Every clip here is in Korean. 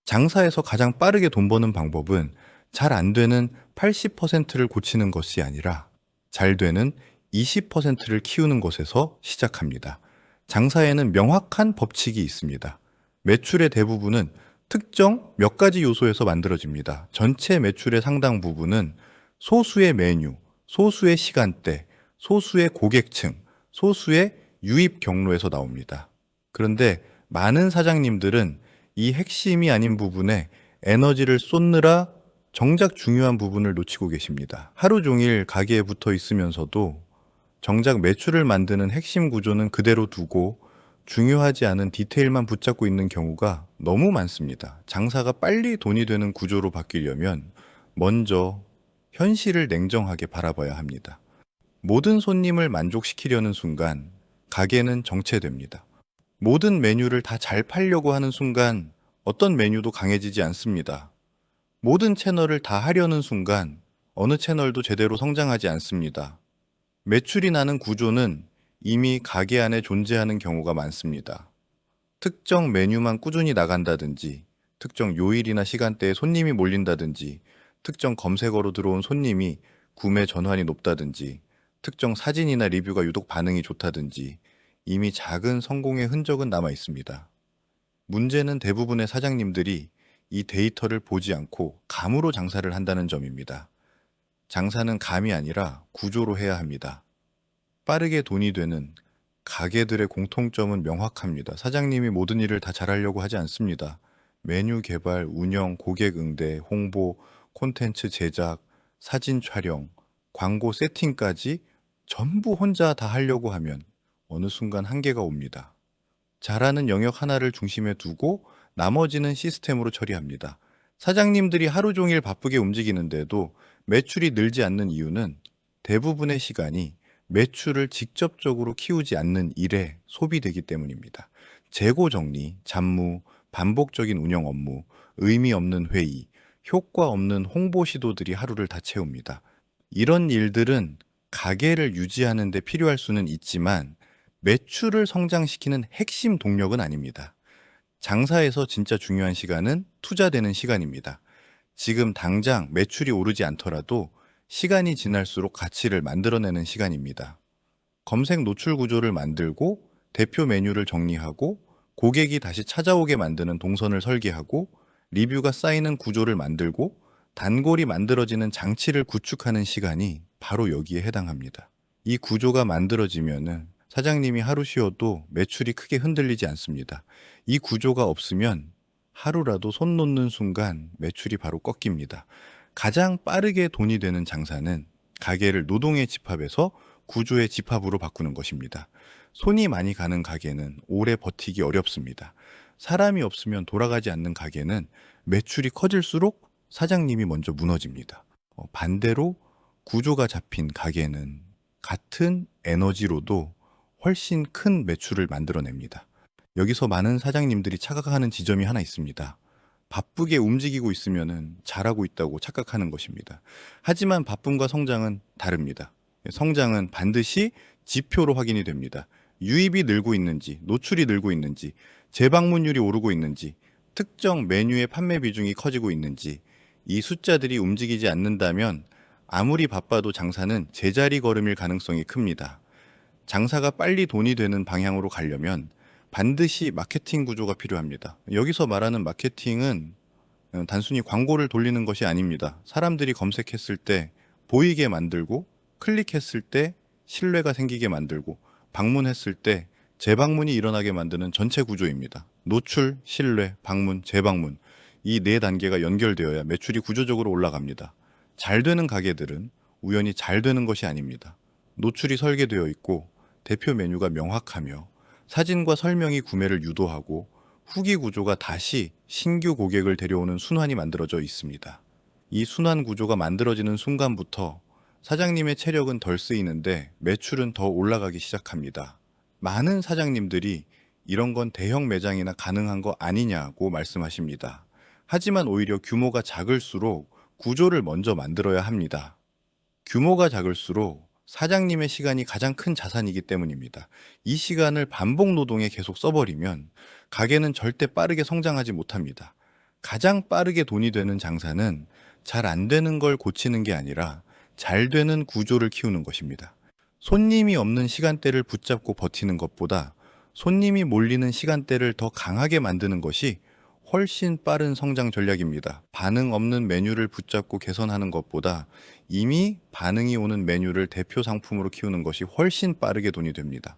장사에서 가장 빠르게 돈 버는 방법은 잘 안 되는 80%를 고치는 것이 아니라 잘 되는 20%를 키우는 것에서 시작합니다. 장사에는 명확한 법칙이 있습니다. 매출의 대부분은 특정 몇 가지 요소에서 만들어집니다. 전체 매출의 상당 부분은 소수의 메뉴, 소수의 시간대, 소수의 고객층, 소수의 유입 경로에서 나옵니다. 그런데 많은 사장님들은 이 핵심이 아닌 부분에 에너지를 쏟느라 정작 중요한 부분을 놓치고 계십니다. 하루 종일 가게에 붙어 있으면서도 정작 매출을 만드는 핵심 구조는 그대로 두고 중요하지 않은 디테일만 붙잡고 있는 경우가 너무 많습니다. 장사가 빨리 돈이 되는 구조로 바뀌려면 먼저 현실을 냉정하게 바라봐야 합니다. 모든 손님을 만족시키려는 순간 가게는 정체됩니다. 모든 메뉴를 다 잘 팔려고 하는 순간 어떤 메뉴도 강해지지 않습니다. 모든 채널을 다 하려는 순간 어느 채널도 제대로 성장하지 않습니다. 매출이 나는 구조는 이미 가게 안에 존재하는 경우가 많습니다. 특정 메뉴만 꾸준히 나간다든지, 특정 요일이나 시간대에 손님이 몰린다든지, 특정 검색어로 들어온 손님이 구매 전환이 높다든지, 특정 사진이나 리뷰가 유독 반응이 좋다든지, 이미 작은 성공의 흔적은 남아 있습니다. 문제는 대부분의 사장님들이 이 데이터를 보지 않고 감으로 장사를 한다는 점입니다. 장사는 감이 아니라 구조로 해야 합니다. 빠르게 돈이 되는 가게들의 공통점은 명확합니다. 사장님이 모든 일을 다 잘하려고 하지 않습니다. 메뉴 개발, 운영, 고객 응대, 홍보, 콘텐츠 제작, 사진 촬영, 광고 세팅까지 전부 혼자 다 하려고 하면 어느 순간 한계가 옵니다. 잘하는 영역 하나를 중심에 두고 나머지는 시스템으로 처리합니다. 사장님들이 하루 종일 바쁘게 움직이는데도 매출이 늘지 않는 이유는 대부분의 시간이 매출을 직접적으로 키우지 않는 일에 소비되기 때문입니다. 재고 정리, 잡무, 반복적인 운영 업무, 의미 없는 회의, 효과 없는 홍보 시도들이 하루를 다 채웁니다. 이런 일들은 가게를 유지하는 데 필요할 수는 있지만 매출을 성장시키는 핵심 동력은 아닙니다. 장사에서 진짜 중요한 시간은 투자되는 시간입니다. 지금 당장 매출이 오르지 않더라도 시간이 지날수록 가치를 만들어내는 시간입니다. 검색 노출 구조를 만들고 대표 메뉴를 정리하고 고객이 다시 찾아오게 만드는 동선을 설계하고 리뷰가 쌓이는 구조를 만들고 단골이 만들어지는 장치를 구축하는 시간이 바로 여기에 해당합니다. 이 구조가 만들어지면은 사장님이 하루 쉬어도 매출이 크게 흔들리지 않습니다. 이 구조가 없으면 하루라도 손 놓는 순간 매출이 바로 꺾입니다. 가장 빠르게 돈이 되는 장사는 가게를 노동의 집합에서 구조의 집합으로 바꾸는 것입니다. 손이 많이 가는 가게는 오래 버티기 어렵습니다. 사람이 없으면 돌아가지 않는 가게는 매출이 커질수록 사장님이 먼저 무너집니다. 반대로 구조가 잡힌 가게는 같은 에너지로도 훨씬 큰 매출을 만들어냅니다. 여기서 많은 사장님들이 착각하는 지점이 하나 있습니다. 바쁘게 움직이고 있으면 잘하고 있다고 착각하는 것입니다. 하지만 바쁨과 성장은 다릅니다. 성장은 반드시 지표로 확인이 됩니다. 유입이 늘고 있는지, 노출이 늘고 있는지, 재방문율이 오르고 있는지, 특정 메뉴의 판매 비중이 커지고 있는지, 이 숫자들이 움직이지 않는다면 아무리 바빠도 장사는 제자리 걸음일 가능성이 큽니다. 장사가 빨리 돈이 되는 방향으로 가려면 반드시 마케팅 구조가 필요합니다. 여기서 말하는 마케팅은 단순히 광고를 돌리는 것이 아닙니다. 사람들이 검색했을 때 보이게 만들고, 클릭했을 때 신뢰가 생기게 만들고, 방문했을 때 재방문이 일어나게 만드는 전체 구조입니다. 노출, 신뢰, 방문, 재방문. 이 네 단계가 연결되어야 매출이 구조적으로 올라갑니다. 잘 되는 가게들은 우연히 잘 되는 것이 아닙니다. 노출이 설계되어 있고 대표 메뉴가 명확하며 사진과 설명이 구매를 유도하고 후기 구조가 다시 신규 고객을 데려오는 순환이 만들어져 있습니다. 이 순환 구조가 만들어지는 순간부터 사장님의 체력은 덜 쓰이는데 매출은 더 올라가기 시작합니다. 많은 사장님들이 이런 건 대형 매장이나 가능한 거 아니냐고 말씀하십니다. 하지만 오히려 규모가 작을수록 구조를 먼저 만들어야 합니다. 규모가 작을수록 사장님의 시간이 가장 큰 자산이기 때문입니다. 이 시간을 반복 노동에 계속 써버리면 가게는 절대 빠르게 성장하지 못합니다. 가장 빠르게 돈이 되는 장사는 잘 안 되는 걸 고치는 게 아니라 잘 되는 구조를 키우는 것입니다. 손님이 없는 시간대를 붙잡고 버티는 것보다 손님이 몰리는 시간대를 더 강하게 만드는 것이 훨씬 빠른 성장 전략입니다. 반응 없는 메뉴를 붙잡고 개선하는 것보다 이미 반응이 오는 메뉴를 대표 상품으로 키우는 것이 훨씬 빠르게 돈이 됩니다.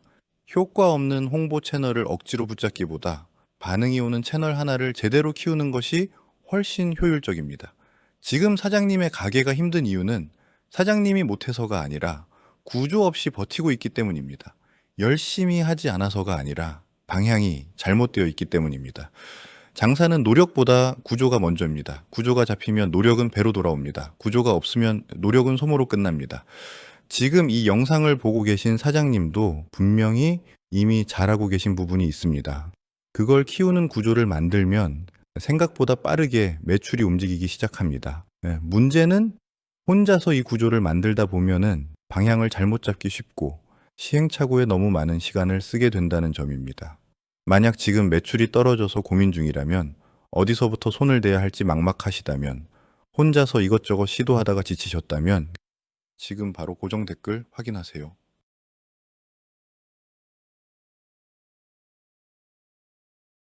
효과 없는 홍보 채널을 억지로 붙잡기보다 반응이 오는 채널 하나를 제대로 키우는 것이 훨씬 효율적입니다. 지금 사장님의 가게가 힘든 이유는 사장님이 못해서가 아니라 구조 없이 버티고 있기 때문입니다. 열심히 하지 않아서가 아니라 방향이 잘못되어 있기 때문입니다. 장사는 노력보다 구조가 먼저입니다. 구조가 잡히면 노력은 배로 돌아옵니다. 구조가 없으면 노력은 소모로 끝납니다. 지금 이 영상을 보고 계신 사장님도 분명히 이미 잘하고 계신 부분이 있습니다. 그걸 키우는 구조를 만들면 생각보다 빠르게 매출이 움직이기 시작합니다. 문제는 혼자서 이 구조를 만들다 보면은 방향을 잘못 잡기 쉽고 시행착오에 너무 많은 시간을 쓰게 된다는 점입니다. 만약 지금 매출이 떨어져서 고민 중이라면, 어디서부터 손을 대야 할지 막막하시다면, 혼자서 이것저것 시도하다가 지치셨다면 지금 바로 고정 댓글 확인하세요.